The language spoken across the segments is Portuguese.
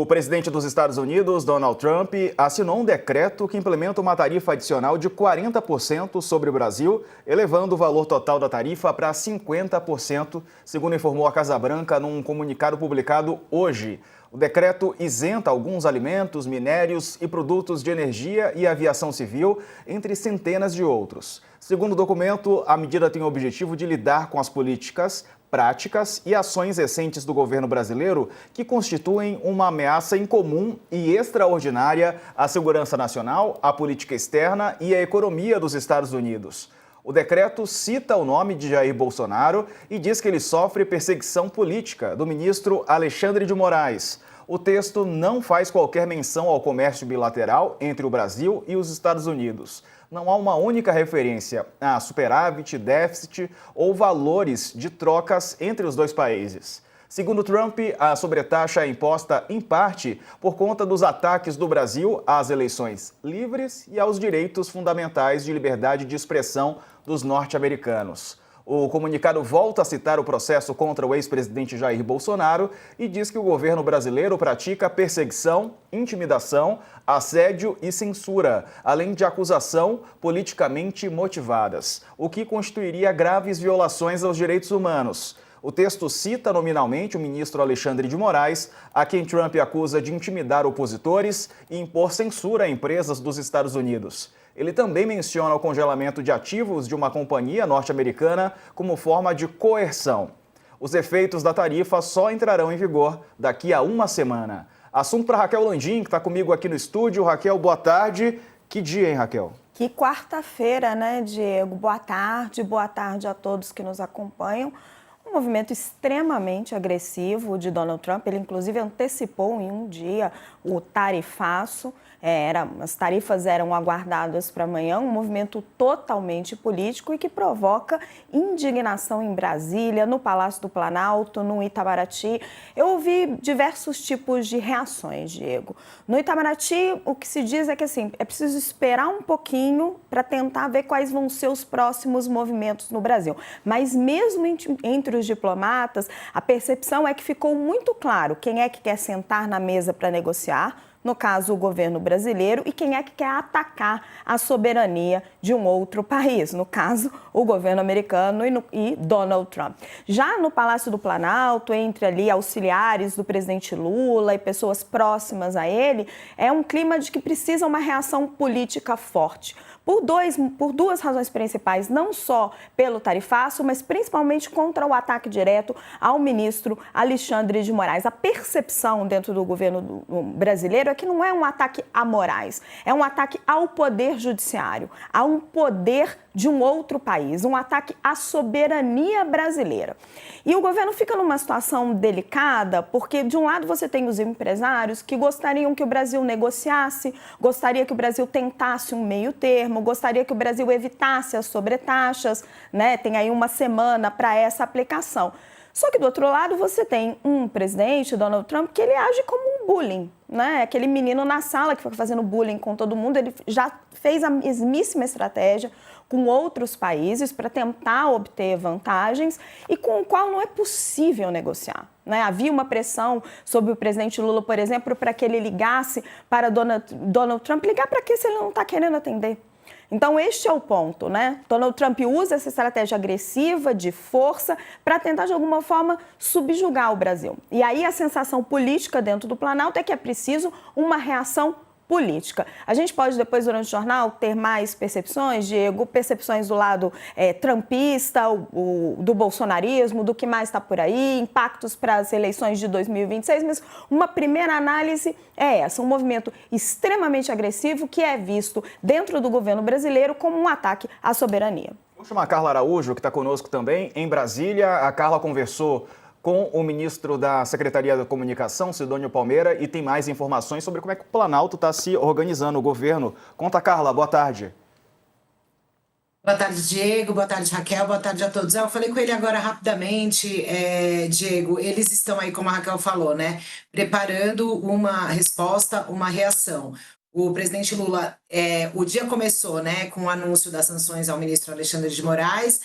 O presidente dos Estados Unidos, Donald Trump, assinou um decreto que implementa uma tarifa adicional de 40% sobre o Brasil, elevando o valor total da tarifa para 50%, segundo informou a Casa Branca num comunicado publicado hoje. O decreto isenta alguns alimentos, minérios e produtos de energia e aviação civil, entre centenas de outros. Segundo o documento, a medida tem o objetivo de lidar com as políticas, práticas e ações recentes do governo brasileiro que constituem uma ameaça incomum e extraordinária à segurança nacional, à política externa e à economia dos Estados Unidos. O decreto cita o nome de Jair Bolsonaro e diz que ele sofre perseguição política do ministro Alexandre de Moraes. O texto não faz qualquer menção ao comércio bilateral entre o Brasil e os Estados Unidos. Não há uma única referência a superávit, déficit ou valores de trocas entre os dois países. Segundo Trump, a sobretaxa é imposta, em parte, por conta dos ataques do Brasil às eleições livres e aos direitos fundamentais de liberdade de expressão dos norte-americanos. O comunicado volta a citar o processo contra o ex-presidente Jair Bolsonaro e diz que o governo brasileiro pratica perseguição, intimidação, assédio e censura, além de acusação politicamente motivadas, o que constituiria graves violações aos direitos humanos. O texto cita nominalmente o ministro Alexandre de Moraes, a quem Trump acusa de intimidar opositores e impor censura a empresas dos Estados Unidos. Ele também menciona o congelamento de ativos de uma companhia norte-americana como forma de coerção. Os efeitos da tarifa só entrarão em vigor daqui a uma semana. Assunto para Raquel Landim, que está comigo aqui no estúdio. Raquel, boa tarde. Que dia, hein, Raquel? Que quarta-feira, né, Diego? Boa tarde a todos que nos acompanham. Um movimento extremamente agressivo de Donald Trump. Ele, inclusive, antecipou em um dia o tarifaço. As tarifas eram aguardadas para amanhã, um movimento totalmente político e que provoca indignação em Brasília, no Palácio do Planalto, no Itamaraty. Eu ouvi diversos tipos de reações, Diego. No Itamaraty, o que se diz é que assim, é preciso esperar um pouquinho para tentar ver quais vão ser os próximos movimentos no Brasil. Mas mesmo entre os diplomatas, a percepção é que ficou muito claro quem é que quer sentar na mesa para negociar, no caso, o governo brasileiro, e quem é que quer atacar a soberania de um outro país, no caso, o governo americano e Donald Trump. Já no Palácio do Planalto, entre ali auxiliares do presidente Lula e pessoas próximas a ele, é um clima de que precisa uma reação política forte. Por duas razões principais, não só pelo tarifaço, mas principalmente contra o ataque direto ao ministro Alexandre de Moraes. A percepção dentro do governo brasileiro é que não é um ataque a Moraes, é um ataque ao poder judiciário, a um poder de um outro país, um ataque à soberania brasileira. E o governo fica numa situação delicada, porque de um lado você tem os empresários que gostariam que o Brasil negociasse, gostaria que o Brasil tentasse um meio termo, gostaria que o Brasil evitasse as sobretaxas, né? Tem aí uma semana para essa aplicação. Só que do outro lado você tem um presidente, Donald Trump, que ele age como um bullying, né? Aquele menino na sala que fica fazendo bullying com todo mundo, ele já fez a mesmíssima estratégia com outros países para tentar obter vantagens e com o qual não é possível negociar, né? Havia uma pressão sobre o presidente Lula, por exemplo, para que ele ligasse para Donald Trump. Ligar para quê se ele não está querendo atender? Então, este é o ponto, né? Donald Trump usa essa estratégia agressiva, de força, para tentar, de alguma forma, subjugar o Brasil. E aí a sensação política dentro do Planalto é que é preciso uma reação política. A gente pode depois, durante o jornal, ter mais percepções, Diego, percepções do lado trumpista, do bolsonarismo, do que mais está por aí, impactos para as eleições de 2026, mas uma primeira análise é essa, um movimento extremamente agressivo que é visto dentro do governo brasileiro como um ataque à soberania. Vou chamar a Carla Araújo, que está conosco também, em Brasília. A Carla conversou com o ministro da Secretaria da Comunicação, Sidônio Palmeira, e tem mais informações sobre como é que o Planalto está se organizando, o governo. Conta, Carla, boa tarde. Boa tarde, Diego. Boa tarde, Raquel. Boa tarde a todos. Eu falei com ele agora rapidamente, Diego. Eles estão aí, como a Raquel falou, né? Preparando uma resposta, uma reação. o presidente Lula, o dia começou, né, com o anúncio das sanções ao ministro Alexandre de Moraes,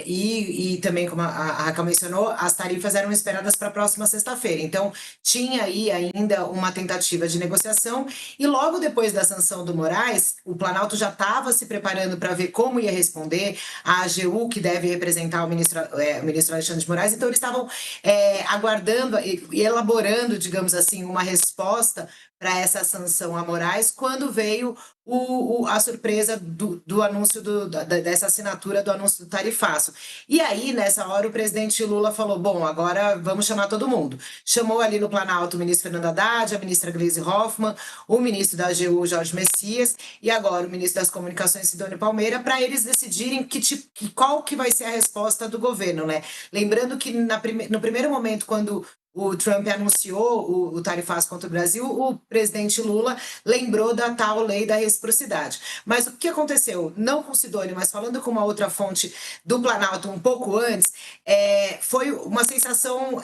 e também, como a Raquel mencionou, as tarifas eram esperadas para a próxima sexta-feira. Então, tinha aí ainda uma tentativa de negociação, e logo depois da sanção do Moraes, o Planalto já estava se preparando para ver como ia responder a AGU, que deve representar o ministro Alexandre de Moraes. Então, eles estavam aguardando e elaborando, digamos assim, uma resposta para essa sanção a Moraes, quando veio a surpresa do anúncio dessa assinatura do anúncio do tarifaço. E aí, nessa hora, o presidente Lula falou: bom, agora vamos chamar todo mundo. Chamou ali no Planalto o ministro Fernando Haddad, a ministra Gleisi Hoffmann, o ministro da AGU, Jorge Messias, e agora o ministro das Comunicações, Sidônio Palmeira, para eles decidirem qual que vai ser a resposta do governo, né? Lembrando que no primeiro momento, quando o Trump anunciou o tarifaço contra o Brasil, o presidente Lula lembrou da tal lei da reciprocidade. Mas o que aconteceu? Não com o Sidônio, mas falando com uma outra fonte do Planalto um pouco antes, foi uma sensação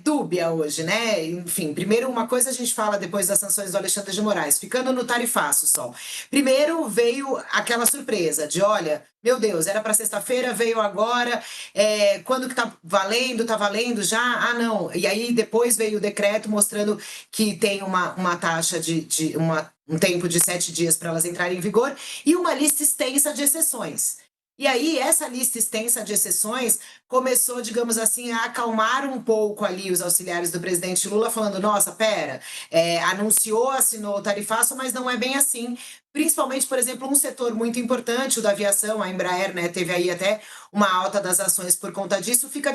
dúbia hoje, né? Enfim, primeiro uma coisa a gente fala depois das sanções do Alexandre de Moraes, ficando no tarifaço só. Primeiro veio aquela surpresa de, olha, meu Deus, era para sexta-feira, veio agora, quando que tá valendo já? Ah, não. E aí depois veio o decreto mostrando que tem uma taxa um tempo de 7 dias para elas entrarem em vigor e uma lista extensa de exceções. E aí, essa lista extensa de exceções começou, digamos assim, a acalmar um pouco ali os auxiliares do presidente Lula, falando: nossa, pera, anunciou, assinou o tarifaço, mas não é bem assim. Principalmente, por exemplo, um setor muito importante, o da aviação, a Embraer, né, teve aí até uma alta das ações por conta disso, ficou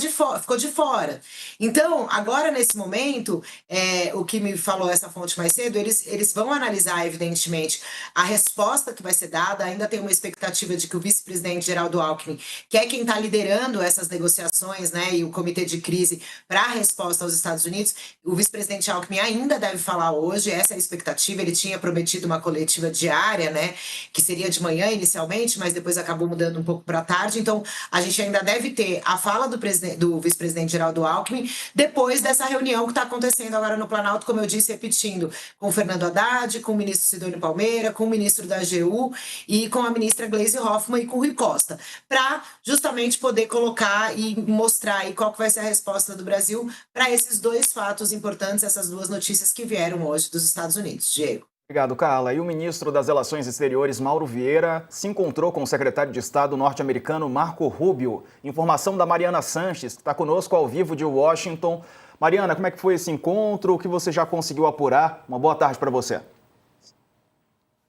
de fora. Então, agora, nesse momento, o que me falou essa fonte mais cedo, eles vão analisar, evidentemente, a resposta que vai ser dada. Ainda tem uma expectativa de que o vice-presidente Geraldo Alckmin, que é quem está liderando essas negociações, né, e o comitê de crise para a resposta aos Estados Unidos, o vice-presidente Alckmin ainda deve falar hoje, essa é a expectativa. Ele tinha prometido uma coletiva diária, né, que seria de manhã inicialmente, mas depois acabou mudando um pouco para tarde. Então, a gente ainda deve ter a fala do vice-presidente Geraldo Alckmin depois dessa reunião que está acontecendo agora no Planalto, como eu disse, repetindo, com o Fernando Haddad, com o ministro Sidônio Palmeira, com o ministro da AGU e com a ministra Gleisi Hoffmann e com o Rui Costa, para justamente poder colocar e mostrar aí qual que vai ser a resposta do Brasil para esses dois fatos importantes, essas duas notícias que vieram hoje dos Estados Unidos. Diego. Obrigado, Carla. E o ministro das Relações Exteriores, Mauro Vieira, se encontrou com o secretário de Estado norte-americano Marco Rubio. Informação da Mariana Sanches, que está conosco ao vivo de Washington. Mariana, como é que foi esse encontro? O que você já conseguiu apurar? Uma boa tarde para você.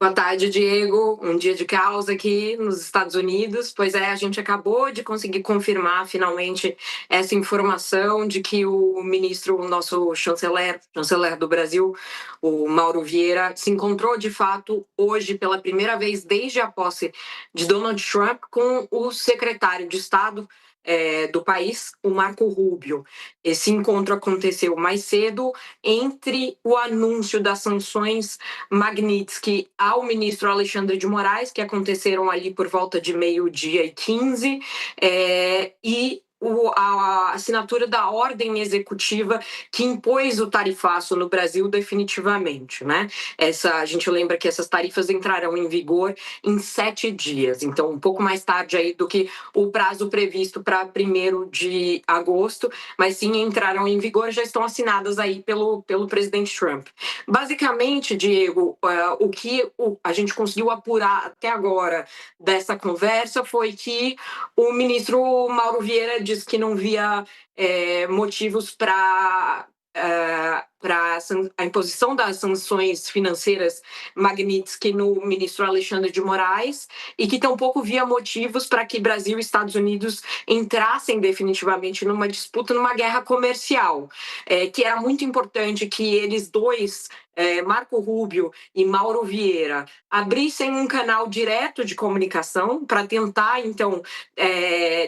Boa tarde, Diego. Um dia de causa aqui nos Estados Unidos. Pois é, a gente acabou de conseguir confirmar finalmente essa informação de que o ministro, o nosso chanceler do Brasil, o Mauro Vieira, se encontrou de fato hoje pela primeira vez desde a posse de Donald Trump com o secretário de Estado do país, o Marco Rubio. Esse encontro aconteceu mais cedo entre o anúncio das sanções Magnitsky ao ministro Alexandre de Moraes, que aconteceram ali por volta de 12h15, e a assinatura da ordem executiva que impôs o tarifaço no Brasil definitivamente, né? A gente lembra que essas tarifas entrarão em vigor em 7 dias, então um pouco mais tarde aí do que o prazo previsto para 1º de agosto, mas sim entrarão em vigor, já estão assinadas aí pelo presidente Trump. Basicamente, Diego, o que a gente conseguiu apurar até agora dessa conversa foi que o ministro Mauro Vieira disse que não via motivos para a imposição das sanções financeiras Magnitsky no ministro Alexandre de Moraes e que tampouco via motivos para que Brasil e Estados Unidos entrassem definitivamente numa disputa, numa guerra comercial, que era muito importante que eles dois, Marco Rubio e Mauro Vieira, abrissem um canal direto de comunicação para tentar, então,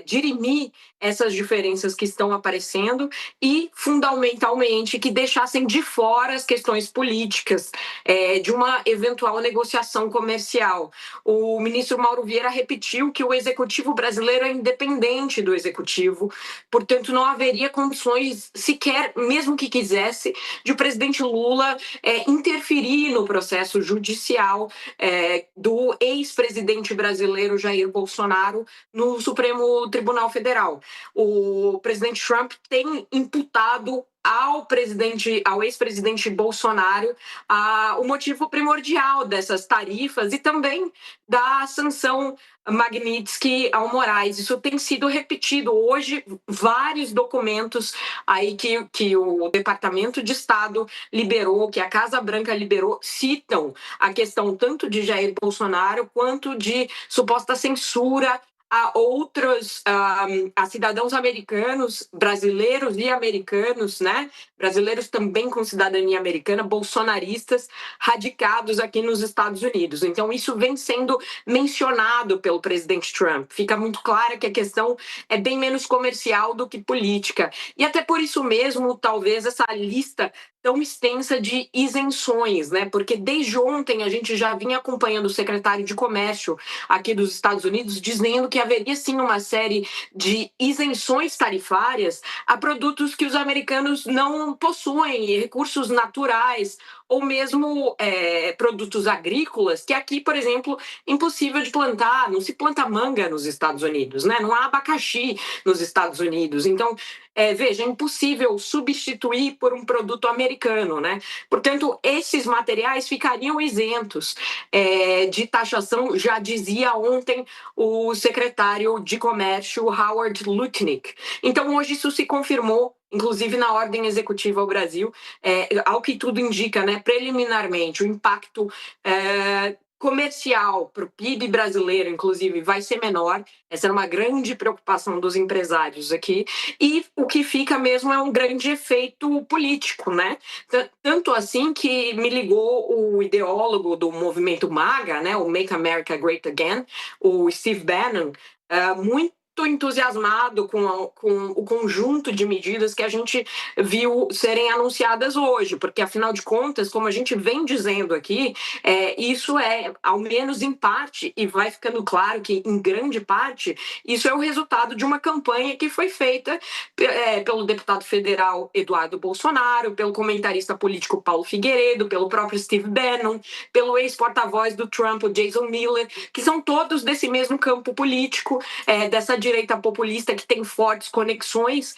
dirimir essas diferenças que estão aparecendo e, fundamentalmente, que deixassem deixem de fora as questões políticas de uma eventual negociação comercial. O ministro Mauro Vieira repetiu que o executivo brasileiro é independente do executivo, portanto não haveria condições sequer, mesmo que quisesse, de o presidente Lula interferir no processo judicial do ex-presidente brasileiro Jair Bolsonaro no Supremo Tribunal Federal. O presidente Trump tem imputado ao ex-presidente Bolsonaro o motivo primordial dessas tarifas e também da sanção Magnitsky ao Moraes. Isso tem sido repetido hoje, vários documentos aí que o Departamento de Estado liberou, que a Casa Branca liberou, citam a questão tanto de Jair Bolsonaro quanto de suposta censura a cidadãos americanos, brasileiros e americanos, né? Brasileiros também com cidadania americana, bolsonaristas radicados aqui nos Estados Unidos. Então, isso vem sendo mencionado pelo presidente Trump. Fica muito claro que a questão é bem menos comercial do que política. E até por isso mesmo, talvez, essa lista tão extensa de isenções, né? Porque desde ontem a gente já vinha acompanhando o secretário de Comércio aqui dos Estados Unidos dizendo que haveria sim uma série de isenções tarifárias a produtos que os americanos não possuem, recursos naturais ou mesmo produtos agrícolas, que aqui, por exemplo, é impossível de plantar, não se planta manga nos Estados Unidos, né? Não há abacaxi nos Estados Unidos. Então, veja, é impossível substituir por um produto americano, né? Portanto, esses materiais ficariam isentos de taxação, já dizia ontem o secretário de Comércio, Howard Lutnick. Então, hoje isso se confirmou, inclusive na ordem executiva ao Brasil, ao que tudo indica, né, preliminarmente, o impacto comercial para o PIB brasileiro, inclusive, vai ser menor. Essa era uma grande preocupação dos empresários aqui. E o que fica mesmo é um grande efeito político, né? Tanto assim que me ligou o ideólogo do movimento MAGA, né, o Make America Great Again, o Steve Bannon, muito entusiasmado com o conjunto de medidas que a gente viu serem anunciadas hoje, porque afinal de contas, como a gente vem dizendo aqui, isso ao menos em parte, e vai ficando claro que em grande parte, isso é o resultado de uma campanha que foi feita pelo deputado federal Eduardo Bolsonaro, pelo comentarista político Paulo Figueiredo, pelo próprio Steve Bannon, pelo ex-porta-voz do Trump, o Jason Miller, que são todos desse mesmo campo político, dessa direita populista que tem fortes conexões,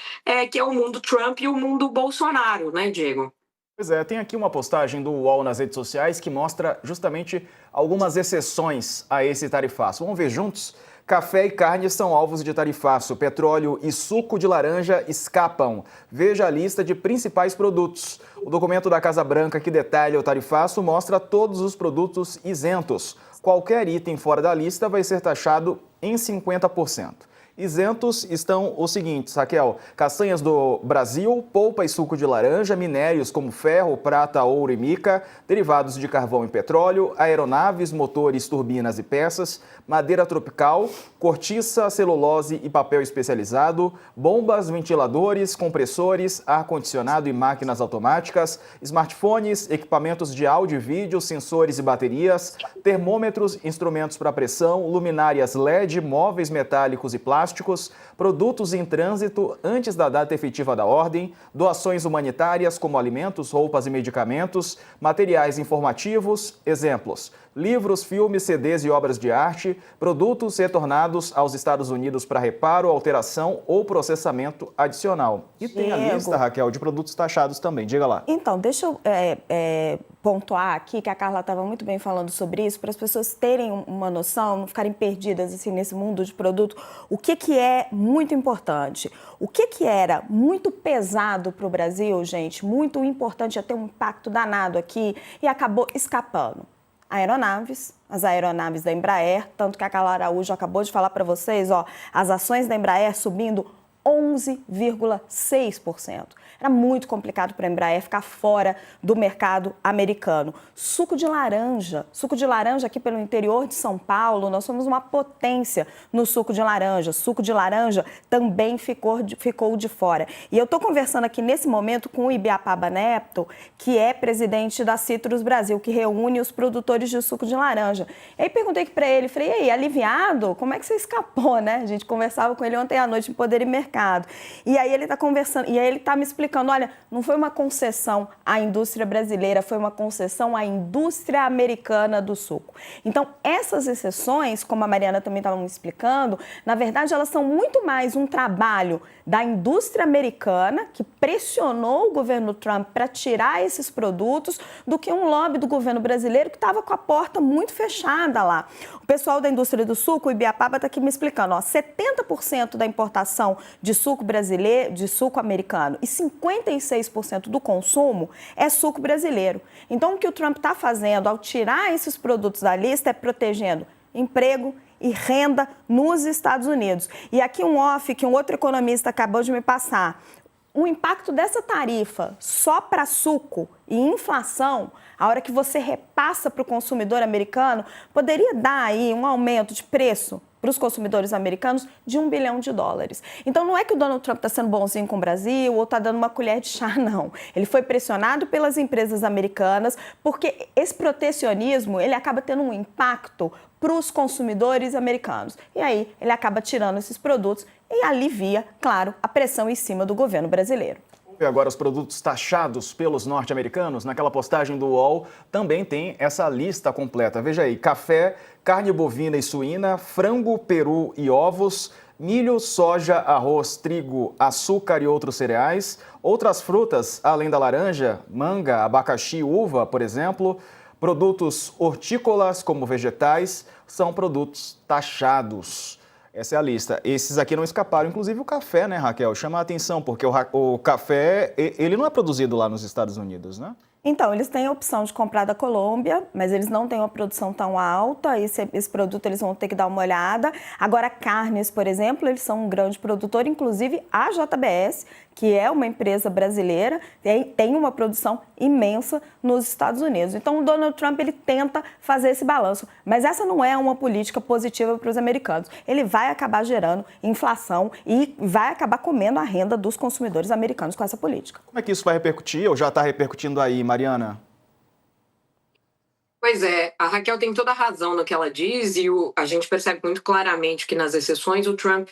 que é o mundo Trump e o mundo Bolsonaro, né, Diego? Pois é, tem aqui uma postagem do UOL nas redes sociais que mostra justamente algumas exceções a esse tarifaço. Vamos ver juntos? Café e carne são alvos de tarifaço, petróleo e suco de laranja escapam. Veja a lista de principais produtos. O documento da Casa Branca que detalha o tarifaço mostra todos os produtos isentos. Qualquer item fora da lista vai ser taxado em 50%. Isentos estão os seguintes, Raquel: castanhas do Brasil, polpa e suco de laranja, minérios como ferro, prata, ouro e mica, derivados de carvão e petróleo, aeronaves, motores, turbinas e peças, madeira tropical, cortiça, celulose e papel especializado, bombas, ventiladores, compressores, ar-condicionado e máquinas automáticas, smartphones, equipamentos de áudio e vídeo, sensores e baterias, termômetros, instrumentos para pressão, luminárias LED, móveis metálicos e plásticos, produtos em trânsito antes da data efetiva da ordem, doações humanitárias como alimentos, roupas e medicamentos, materiais informativos, exemplos: livros, filmes, CDs e obras de arte, produtos retornados aos Estados Unidos para reparo, alteração ou processamento adicional. E tem a lista, Raquel, de produtos taxados também. Diga lá. Então, deixa eu pontuar aqui, que a Carla estava muito bem falando sobre isso, para as pessoas terem uma noção, não ficarem perdidas assim, nesse mundo de produto. O que é muito importante? O que era muito pesado para o Brasil, gente, muito importante, ia ter um impacto danado aqui e acabou escapando? Aeronaves, as aeronaves da Embraer, tanto que a Carla Araújo acabou de falar para vocês, ó, as ações da Embraer subindo 11,6%. Era muito complicado para a Embraer ficar fora do mercado americano. Suco de laranja aqui pelo interior de São Paulo, nós somos uma potência no suco de laranja. Suco de laranja também ficou de fora. E eu estou conversando aqui nesse momento com o Ibiapaba Neto, que é presidente da Citrus Brasil, que reúne os produtores de suco de laranja. E aí perguntei para ele, falei, e aí, aliviado? Como é que você escapou, né? A gente conversava com ele ontem à noite em Poder e Mercado. E aí ele está conversando, e aí ele está me explicando, olha, não foi uma concessão à indústria brasileira, foi uma concessão à indústria americana do suco. Então, essas exceções, como a Mariana também estava me explicando, na verdade, elas são muito mais um trabalho da indústria americana, que pressionou o governo Trump para tirar esses produtos, do que um lobby do governo brasileiro que estava com a porta muito fechada lá. O pessoal da indústria do suco, o Ibiapaba, está aqui me explicando, 70% da importação de suco brasileiro, de suco americano, e 56% do consumo é suco brasileiro. Então, o que o Trump está fazendo ao tirar esses produtos da lista é protegendo emprego e renda nos Estados Unidos. E aqui um off que um outro economista acabou de me passar. O impacto dessa tarifa só para suco e inflação, a hora que você repassa para o consumidor americano, poderia dar aí um aumento de preço para os consumidores americanos de $1 bilhão. Então, não é que o Donald Trump está sendo bonzinho com o Brasil ou está dando uma colher de chá, não. Ele foi pressionado pelas empresas americanas porque esse protecionismo, ele acaba tendo um impacto para os consumidores americanos. E aí, ele acaba tirando esses produtos e alivia, claro, a pressão em cima do governo brasileiro. E agora os produtos taxados pelos norte-americanos, naquela postagem do UOL, também tem essa lista completa. Veja aí, café, carne bovina e suína, frango, peru e ovos, milho, soja, arroz, trigo, açúcar e outros cereais, outras frutas, além da laranja, manga, abacaxi, uva, por exemplo, produtos hortícolas como vegetais, são produtos taxados. Essa é a lista. Esses aqui não escaparam, inclusive o café, né, Raquel? Chama a atenção, porque o café, ele não é produzido lá nos Estados Unidos, né? Então, eles têm a opção de comprar da Colômbia, mas eles não têm uma produção tão alta, esse produto eles vão ter que dar uma olhada. Agora, carnes, por exemplo, eles são um grande produtor, inclusive a JBS, que é uma empresa brasileira, tem uma produção imensa nos Estados Unidos. Então, o Donald Trump, ele tenta fazer esse balanço, mas essa não é uma política positiva para os americanos. Ele vai acabar gerando inflação e vai acabar comendo a renda dos consumidores americanos com essa política. Como é que isso vai repercutir, ou já está repercutindo aí, Mariana? Pois é, a Raquel tem toda a razão no que ela diz e a gente percebe muito claramente que nas exceções o Trump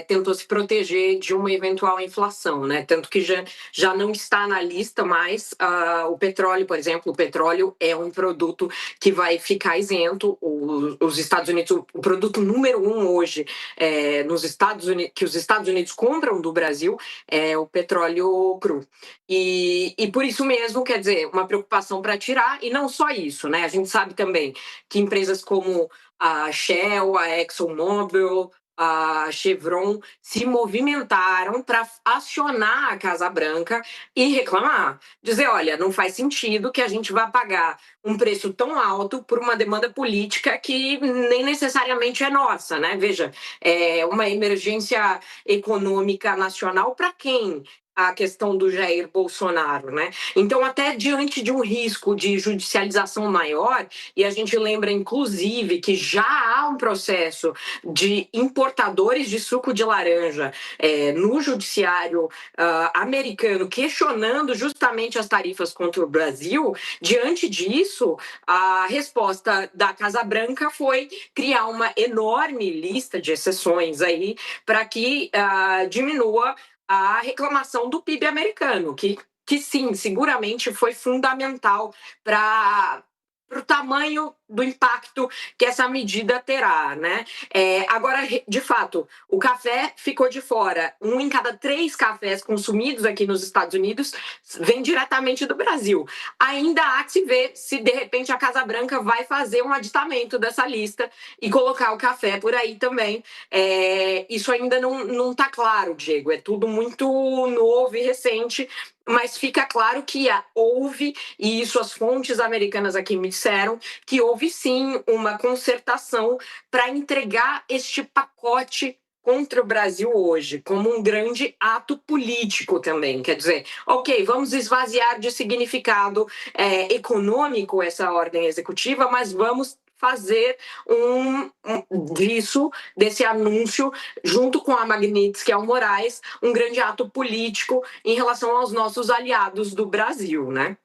tentou se proteger de uma eventual inflação, né? Tanto que já não está na lista mais o petróleo, por exemplo. O petróleo é um produto que vai ficar isento. Os Estados Unidos, o produto número 1 hoje nos Estados Unidos, que os Estados Unidos compram do Brasil, é o petróleo cru. E por isso mesmo, quer dizer, uma preocupação para tirar, e não só isso, né? A gente sabe também que empresas como a Shell, a ExxonMobil, a Chevron se movimentaram para acionar a Casa Branca e reclamar. Dizer, olha, não faz sentido que a gente vá pagar um preço tão alto por uma demanda política que nem necessariamente é nossa, né? Veja, é uma emergência econômica nacional para quem? A questão do Jair Bolsonaro, né? Então, até diante de um risco de judicialização maior, e a gente lembra, inclusive, que já há um processo de importadores de suco de laranja no judiciário americano, questionando justamente as tarifas contra o Brasil, diante disso, a resposta da Casa Branca foi criar uma enorme lista de exceções aí para que diminua a reclamação do PIB americano, que sim, seguramente foi fundamental para o tamanho do impacto que essa medida terá, né? Agora, de fato, o café ficou de fora. 1 em cada 3 cafés consumidos aqui nos Estados Unidos vem diretamente do Brasil. Ainda há que se ver se, de repente, a Casa Branca vai fazer um aditamento dessa lista e colocar o café por aí também. Isso ainda não está claro, Diego. É tudo muito novo e recente, mas fica claro que houve, e isso as fontes americanas aqui me disseram, que houve sim uma concertação para entregar este pacote contra o Brasil hoje como um grande ato político também. Quer dizer, ok, vamos esvaziar de significado econômico essa ordem executiva, mas vamos fazer desse anúncio, junto com a Magnitsky ao Moraes, um grande ato político em relação aos nossos aliados do Brasil, né?